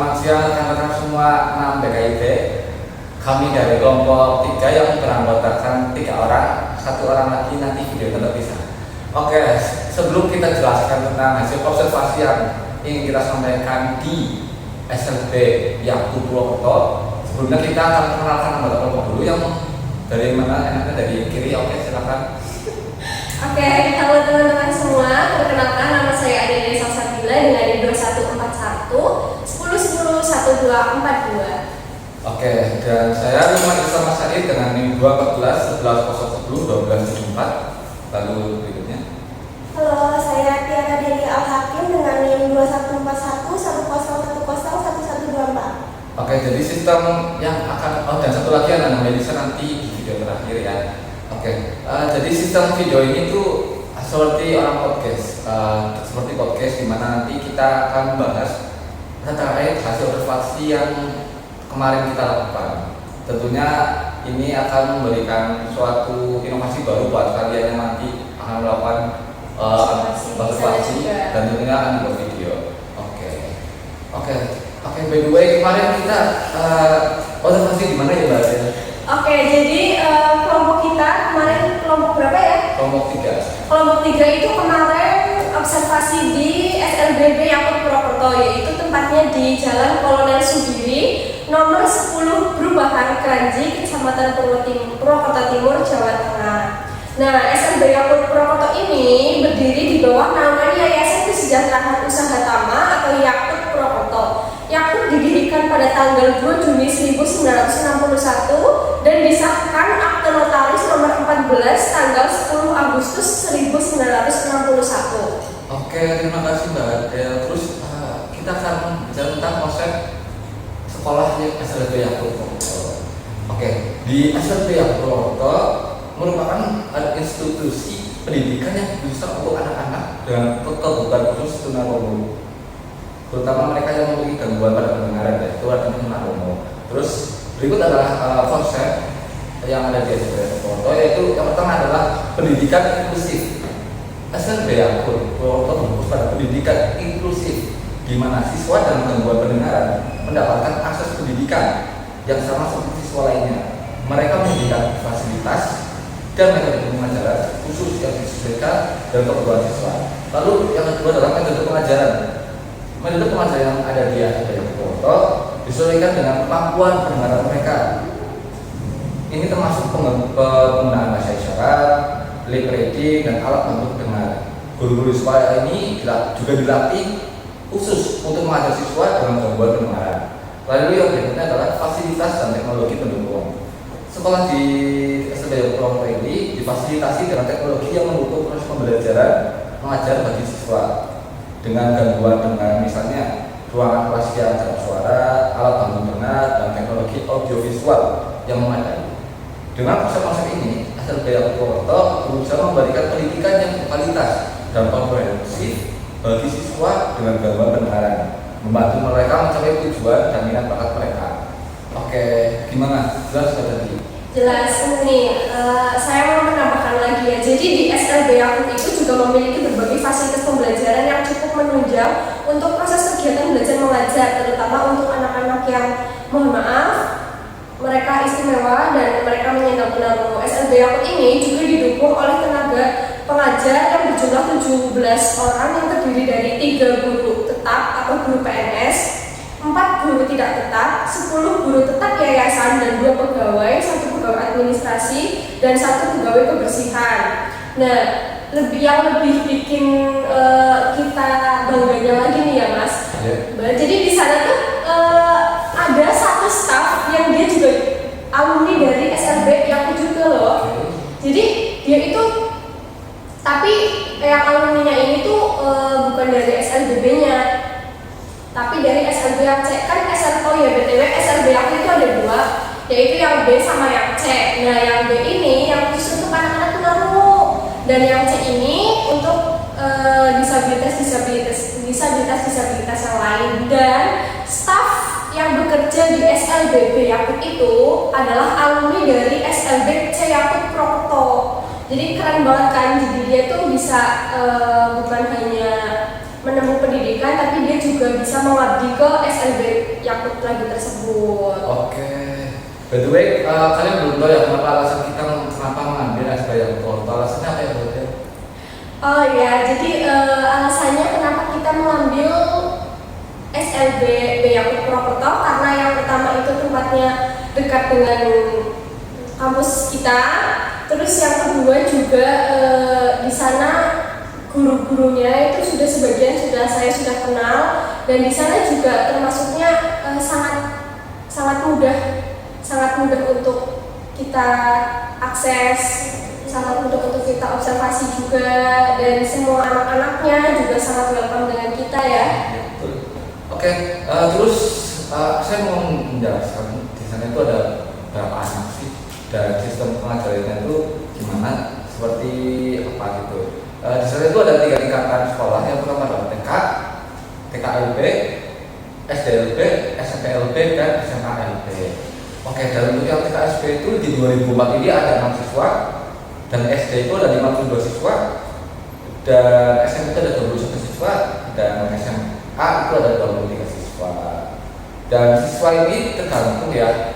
Selamat siang rekan-rekan semua 6 BKIP. Kami dari kelompok 3 yang beranggotakan 3 orang, 1 orang lagi nanti video terpisah. Oke, sebelum kita jelaskan tentang hasil observasi yang ingin kita sampaikan di SLB Yakub Purwokerto, sebelumnya kita akan mengenalkan anggota kelompok dulu. Yang dari mana? Enaknya dari kiri. Oke, silakan. Oke, halo teman-teman semua. Perkenalkan, nama saya Adelia Salsabila dengan ID 2141 1010 1242. Oke, dan saya Lukman Islam Said dengan NIM 214 11 010 1274. Lalu berikutnya. Halo, saya Tiara Deli Al-Hakim dengan NIM 2141 1010 1124. Oke, jadi sistem yang akan dan satu lagi yang namanya bisa nanti di video terakhir ya. Oke, jadi sistem video ini tuh seperti orang podcast, seperti podcast di mana nanti kita akan membahas terkait hasil observasi yang kemarin kita lakukan. Tentunya ini akan memberikan suatu inovasi baru buat kalian yang nanti akan melakukan observasi dan tentunya akan dibuat video. Oke, by the way, kemarin kita observasi di mana ya, Mbak? Oke, jadi kelompok kita kemarin kelompok berapa ya? Kelompok 3. Kelompok 3 itu kemarin observasi di SLBB Yakub Purwokerto, yaitu tempatnya di Jalan Kolonel Sugiri nomor 10 Perubahan Kranji, Kecamatan Purwokerto Timur, Jawa Tengah. Nah, SLB Yakub Purwokerto ini berdiri di bawah naungan Yayasan Kesejahteraan Usaha Tama atau Yakub Purwokerto. Yakub didirikan pada tanggal 2 Juni 1961 dan disahkan akte notaris nomor 14 tanggal 10 Agustus 1961. Oke, terima kasih Mbak Adel. Terus kita akan bicara tentang konsep sekolahnya SLB Yakub Purwokerto. Oke, di SLB Yakub Purwokerto merupakan institusi pendidikan yang khusus untuk anak-anak dengan kebutuhan khusus tunarungu, terutama mereka yang memiliki gangguan pada pendengaran, yaitu artinya tunarungu. Terus berikut adalah konsep yang ada di SLB Yakub Purwokerto, yaitu yang pertama adalah pendidikan inklusif. SLB Yakub Purwokerto fokus pada pendidikan inklusif, di mana siswa dengan gangguan pendengaran mendapatkan akses pendidikan yang sama seperti siswa lainnya. Mereka memberikan fasilitas dan metode pengajaran khusus yang disesuaikan dengan kebutuhan siswa. Lalu yang kedua adalah metode pengajaran. Metode pengajaran yang ada di SLB Yakub Purwokerto disesuaikan dengan kemampuan pendengaran mereka. Ini termasuk penggunaan bahasa isyarat, lip reading, dan alat bantu pendengar. Guru-guru siswa ini juga dilatih khusus untuk mengajar siswa dengan gangguan pendengaran. Lalu yang berikutnya adalah fasilitas dan teknologi pendukung. Sekolah di SLB Yakub Purwokerto ini difasilitasi dengan teknologi yang mendukung proses pembelajaran mengajar bagi siswa dengan gangguan pendengaran, misalnya ruangan kelas yang jarak suara, alat bantu pendengar, dan teknologi audiovisual yang memadai. Dengan konsep-konsep ini, SLB Yakub Purwokerto berusaha memberikan pendidikan yang berkualitas dan komprehensif bagi siswa dengan gangguan pendengaran, membantu mereka mencapai tujuan dan minat bakat mereka. Oke, gimana? Jelas nggak tadi? Jelas nih, saya mau menambahkan lagi ya. Jadi di SLB Yakub itu juga memiliki berbagai fasilitas pembelajaran yang cukup menunjang untuk proses kegiatan belajar mengajar, terutama untuk anak-anak yang, mohon maaf, mereka istimewa dan mereka menyandang tunarungu. SLB Yakub ini juga didukung oleh tenaga pengajar yang berjumlah 17 orang yang terdiri dari 3 guru tetap atau guru PNS, 4 guru tidak tetap, 10 guru tetap yayasan, dan 2 pegawai, 1 pegawai administrasi, dan 1 pegawai kebersihan. Nah, yang lebih bikin kita bangganya lagi nih ya Mas. Jadi di sana tuh ada 1 staff yang dia juga alumni dari SLB Yakub juga loh. Jadi dia itu, tapi yang alumninya ini tuh bukan dari SLBB-nya, tapi dari SLB yang C. Kan SLB, oh ya BTW SLB Yakub itu ada 2, yaitu yang B sama yang C. Nah yang B ini yang khusus untuk anak-anak tunarungu, dan yang C ini untuk disabilitas yang lain. Dan staf yang bekerja di SLBB Yakub itu adalah alumni dari SLB C Yakub Purwokerto. Jadi keren banget kan, jadi dia tuh bisa bukan hanya menempuh pendidikan, tapi dia juga bisa mengabdi ke SLB Yakut lagi tersebut. Oke. By the way, kalian belum tahu ya kenapa alasan kita kenapa mengambil SLB Yakut. Alasannya apa ya, Bro? Oh ya, jadi alasannya kenapa kita mengambil SLB Yakut Purwokerto karena yang pertama itu tempatnya dekat dengan kampus kita. Terus yang kedua juga di sana guru-gurunya itu sebagian saya sudah kenal, dan di sana juga termasuknya sangat mudah untuk kita akses, sangat mudah untuk kita observasi juga, dan semua anak-anaknya juga sangat welcome dengan kita ya. Oke, terus saya mau menjelaskan di sana itu ada berapa anak sih, dan sistem pengajarannya itu gimana, seperti apa gitu. Di sana itu ada 3 tingkatan sekolah. Yang pertama adalah TK, TKLB, SDLB, SMPLB, dan SMALB. Oke, dalam bentuk yang TKSB itu di 2004 ini ada 6 siswa, dan SD itu ada 52 siswa, dan SMP itu ada 21 siswa, dan SMA itu ada 23 siswa. Dan siswa ini tergantung ya,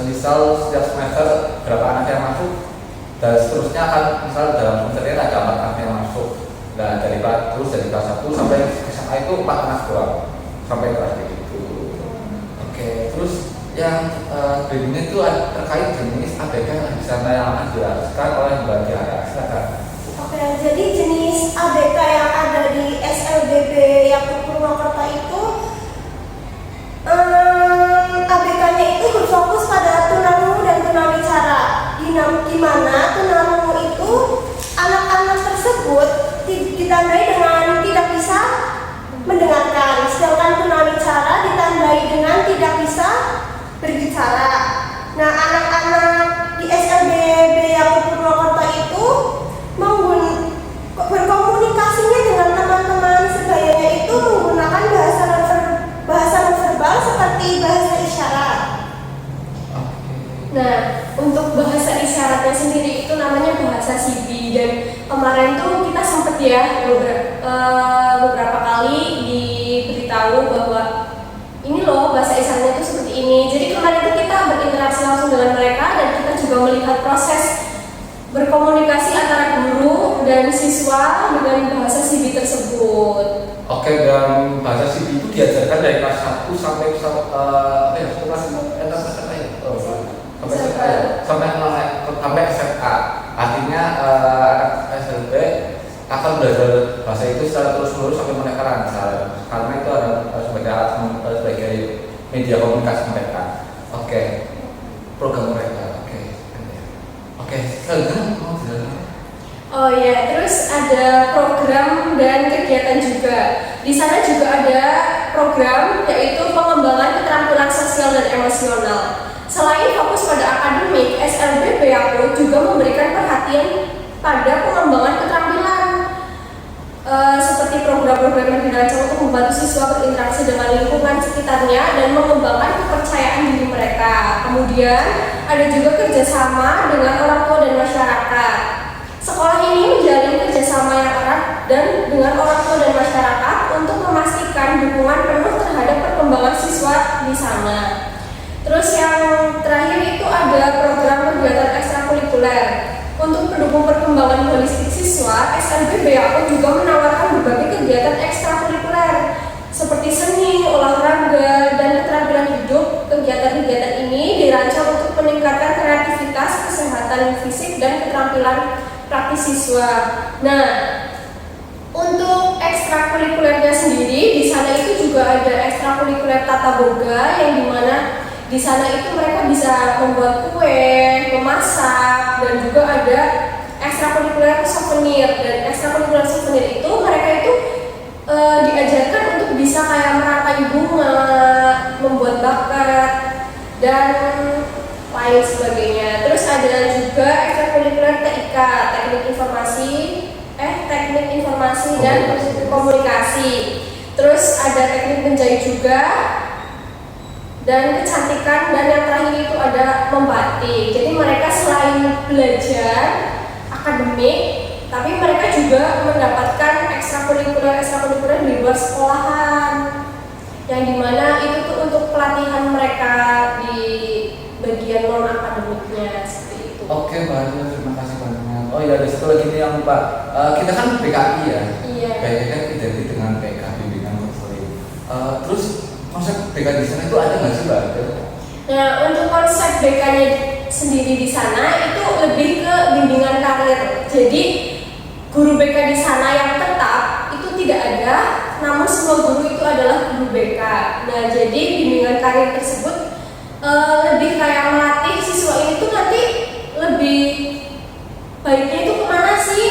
misal setiap semester berapa anak yang masuk, dan seterusnya akan misal dalam semester ini ada 4 anak yang masuk. Nah dari kelas 1 sampai SMA itu 4 anak doang sampai kelas itu. Oke, terus yang berikutnya itu terkait jenis ABK yang di sana yang akan dijelaskan oleh Mbak Tiara. Silakan. Oke, jadi jenis ABK yang ada di SLBB Yakut Purwokerto itu ABK-nya itu berfokus pada tunarungu dan tunawicara, di mana tunarungu itu anak-anak tersebut ditandai dengan tidak bisa mendengarkan, sedangkan tunawicara ditandai dengan tidak bisa berbicara. Nah, anak-anak di SLBB Yakut Purwokerto itu berkomunikasinya dengan teman-teman sebayanya itu menggunakan bahasa non-verbal seperti bahasa isyarat. Nah, untuk bahasa isyaratnya sendiri itu namanya bahasa Sibi, dan kemarin tuh kita sempet ya beberapa kali diberitahu bahwa ini loh bahasa isyaratnya itu seperti ini. Jadi kemarin itu kita berinteraksi langsung dengan mereka, dan kita juga melihat proses berkomunikasi antara guru dan siswa dengan bahasa Sibi tersebut. Oke, dan bahasa Sibi itu diajarkan dari kelas 1 sampai sampai SMA. Artinya anak SLB akan belajar bahasa itu secara terus-menerus sampai mereka lancar, karena itu ada sebagai media komunikasi mereka. Oke, program mereka. Oke, sekarang mau jalan. Oh ya, terus ada program dan kegiatan juga. Di sana juga ada program yaitu pengembangan keterampilan sosial dan emosional. Selain fokus pada akademik, SLBB Yakut juga memberikan perhatian pada pengembangan keterampilan seperti program-program yang dirancang untuk membantu siswa berinteraksi dengan lingkungan sekitarnya dan mengembangkan kepercayaan diri mereka. Kemudian ada juga kerjasama dengan orang tua dan masyarakat. Sekolah ini menjalin kerjasama yang erat dan dengan orang tua dan masyarakat untuk memastikan dukungan penuh terhadap perkembangan siswa di sana. Terus yang terakhir itu ada program kegiatan ekstrakurikuler. Untuk mendukung perkembangan holistik siswa, SLBB Yakut juga menawarkan berbagai kegiatan ekstrakurikuler seperti seni, olahraga, dan keterampilan hidup. Kegiatan-kegiatan ini dirancang untuk meningkatkan kreativitas, kesehatan fisik, dan keterampilan praktis siswa. Nah, untuk ekstrakurikulernya sendiri di sana itu juga ada ekstrakurikuler tata boga, yang dimana di sana itu mereka bisa membuat kue, memasak, dan juga ada ekstrakurikuler souvenir. Dan ekstrakurikuler souvenir itu mereka itu diajarkan untuk bisa kayak meratai bunga, membuat bakat, dan lain sebagainya. Terus ada juga ekstrakurikuler TIK, teknik informasi dan komunikasi. Terus ada teknik menjahit juga, dan kecantikan, dan yang terakhir itu ada membatik. Jadi mereka selain belajar akademik, tapi mereka juga mendapatkan ekstrakurikuler di luar sekolahan, yang dimana itu tuh untuk pelatihan mereka di bagian non akademiknya seperti itu. Oke, Mbak Adil, terima kasih banyak. Oh iya, ada satu lagi nih yang lupa. Kita kan PKI ya. Iya. PKI kan identik dengan PK, bimbingan konseling. Terus konsep BK di sana itu ada nggak sih, Mbak Adil? Nah, untuk konsep BK-nya sendiri di sana itu lebih ke bimbingan karir. Jadi guru BK di sana yang tetap itu tidak ada, namun semua guru itu adalah guru BK. Nah, jadi bimbingan karir tersebut lebih kayak melatih siswa ini tuh nanti lebih baiknya itu kemana sih?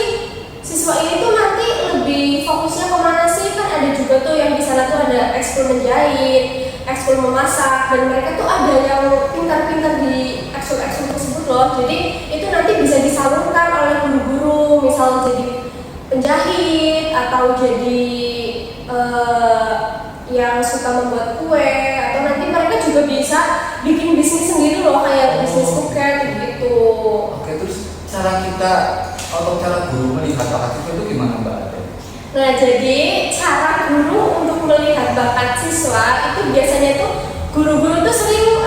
Siswa ini tuh nanti lebih fokusnya kemana sih? Kan ada juga tuh yang di sana tuh ada ekskul menjahit, ekskul memasak, dan mereka tuh ada yang pintar-pintar di ekskul-ekskul tersebut loh. Jadi itu nanti bisa disalurkan oleh guru-guru, misal jadi penjahit atau jadi yang suka membuat kue, atau nanti mereka juga bisa bikin bisnis sendiri loh, kayak bisnis buket gitu. Oke, terus cara kita atau cara guru melihat bakat siswa itu gimana, Mbak Adil? Nah, jadi cara guru untuk melihat bakat siswa itu biasanya tuh guru-guru tuh sering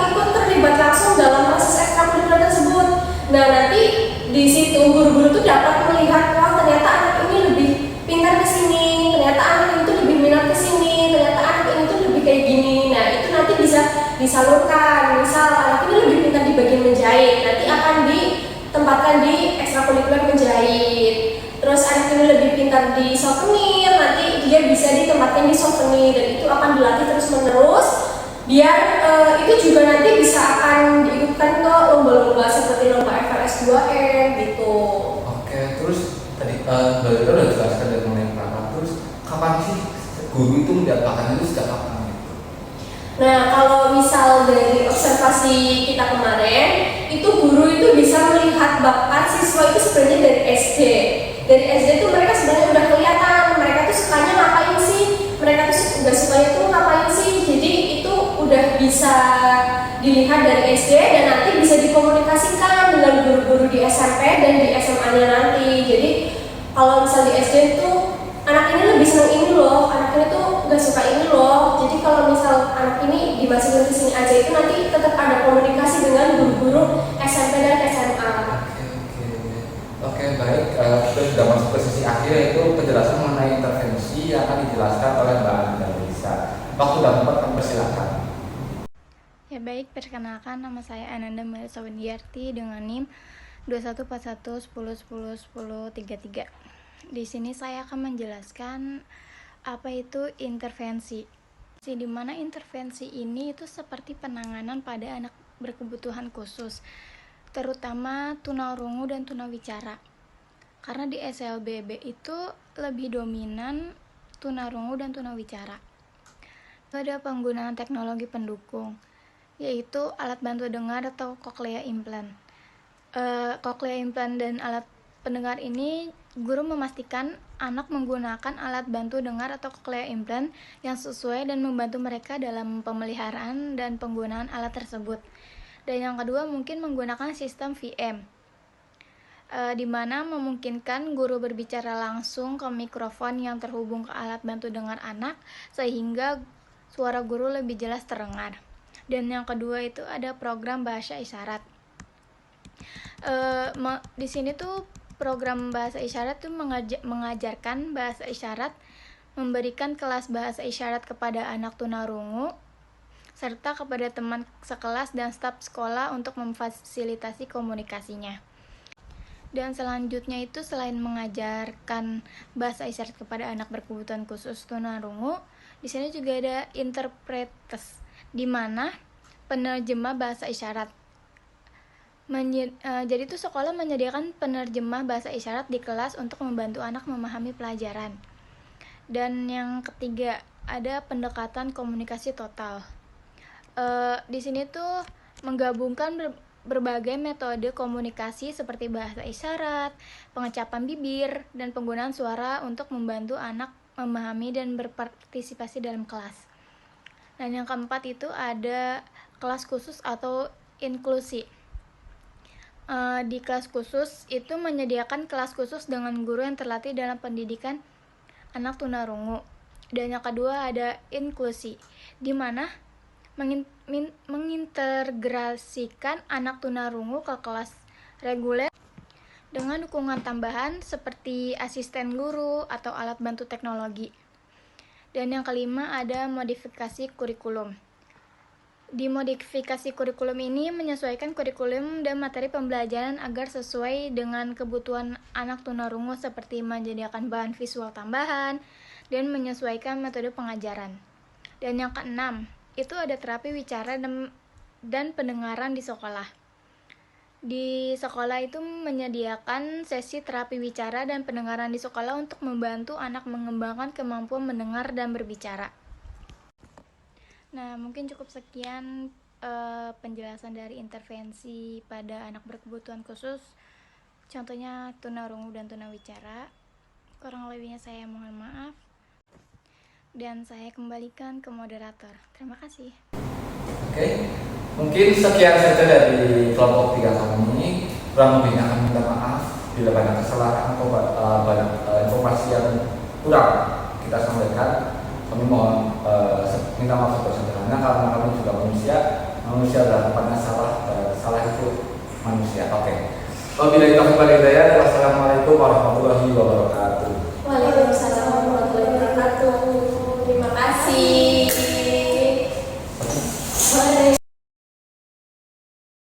ikut terlibat langsung dalam proses ekstrakurikuler tersebut. Nah, nanti di situ guru-guru tuh dapat melihat, wah ternyata anak ini lebih pintar ke sini, ternyata anak ini tuh lebih minat ke sini, ternyata anak ini tuh lebih kayak gini. Nah, itu nanti bisa disalurkan. Misal anak ini lebih pintar di bagian menjahit, nanti akan ditempatkan di ekstrakurikuler menjahit. Terus anak ini lebih pintar di souvenir, nanti dia bisa ditempatkan di souvenir, dan itu akan dilatih terus menerus biar itu juga nanti bisa akan diikutkan ke lomba-lomba seperti lomba FLS 2N gitu. Oke, terus tadi Mbak Adil udah jelaskan dari mengenai bakat. Terus kapan sih guru itu melihat bakatnya itu sejak kapan? Nah, kalau misal dari observasi kita kemarin, itu guru itu bisa melihat bakat siswa itu sebenarnya dari SD. Dari SD tuh mereka sebenarnya udah kelihatan mereka tuh sukanya ngapain sih, mereka tuh udah sukanya tuh ngapain sih. Jadi itu udah bisa dilihat dari SD dan nanti bisa dikomunikasikan dengan guru-guru di SMP dan di SMA-nya nanti. Jadi kalau misal di SD tuh anak ini lebih seneng ini loh, anak ini tuh gak suka ini loh. Jadi kalau misal anak ini dimasukin ke sini aja, itu nanti tetap ada komunikasi dengan guru-guru SMP dan SMA. Oke, baik. Kita sudah masuk ke sesi akhir, yaitu penjelasan mengenai intervensi yang akan dijelaskan oleh Mbak Ananda. Waktu dan tempat kami persilakan. Ya baik, perkenalkan nama saya Ananda Melisa Windiarti dengan NIM 214110101033. Di sini saya akan menjelaskan apa itu intervensi. Di mana intervensi ini itu seperti penanganan pada anak berkebutuhan khusus, terutama tunarungu dan tunawicara. Karena di SLBB itu lebih dominan tunarungu dan tunawicara. Ada penggunaan teknologi pendukung, yaitu alat bantu dengar atau cochlea implant. Cochlea implant dan alat pendengar ini, guru memastikan anak menggunakan alat bantu dengar atau cochlea implant yang sesuai dan membantu mereka dalam pemeliharaan dan penggunaan alat tersebut. Dan yang kedua mungkin menggunakan sistem VM, di mana memungkinkan guru berbicara langsung ke mikrofon yang terhubung ke alat bantu dengar anak sehingga suara guru lebih jelas terdengar. Dan yang kedua itu ada program bahasa isyarat. Di sini tuh program bahasa isyarat tuh mengajarkan bahasa isyarat, memberikan kelas bahasa isyarat kepada anak tunarungu serta kepada teman sekelas dan staf sekolah untuk memfasilitasi komunikasinya. Dan selanjutnya itu selain mengajarkan bahasa isyarat kepada anak berkebutuhan khusus tunarungu, di sini juga ada interpretes, di mana penerjemah bahasa isyarat. Jadi itu sekolah menyediakan penerjemah bahasa isyarat di kelas untuk membantu anak memahami pelajaran. Dan yang ketiga ada pendekatan komunikasi total. Di sini tuh menggabungkan berbagai metode komunikasi seperti bahasa isyarat, pengecapan bibir, dan penggunaan suara untuk membantu anak memahami dan berpartisipasi dalam kelas. Dan yang keempat itu ada kelas khusus atau inklusi. Di kelas khusus itu menyediakan kelas khusus dengan guru yang terlatih dalam pendidikan anak tunarungu. Dan yang kedua ada inklusi, di mana mengintegrasikan anak tunarungu ke kelas reguler dengan dukungan tambahan seperti asisten guru atau alat bantu teknologi. Dan yang kelima ada modifikasi kurikulum. Di modifikasi kurikulum ini menyesuaikan kurikulum dan materi pembelajaran agar sesuai dengan kebutuhan anak tunarungu seperti menyediakan bahan visual tambahan dan menyesuaikan metode pengajaran. Dan yang keenam, itu ada terapi wicara dan pendengaran di sekolah. Di sekolah itu menyediakan sesi terapi wicara dan pendengaran di sekolah untuk membantu anak mengembangkan kemampuan mendengar dan berbicara. Nah, mungkin cukup sekian penjelasan dari intervensi pada anak berkebutuhan khusus, contohnya tunarungu dan tunawicara. Kurang lebihnya saya mohon maaf, dan saya kembalikan ke moderator. Terima kasih. Oke, mungkin sekian saja dari kelompok 3 kami. Kurang lebihnya kami minta maaf bila banyak kesalahan atau banyak informasi yang kurang kita sampaikan. Kami mohon minta maaf sebesar-besarnya karena kami juga manusia adalah tempatnya salah itu manusia. Oke. Wabillahi taufiq wal hidayah. Wassalamualaikum warahmatullahi wabarakatuh.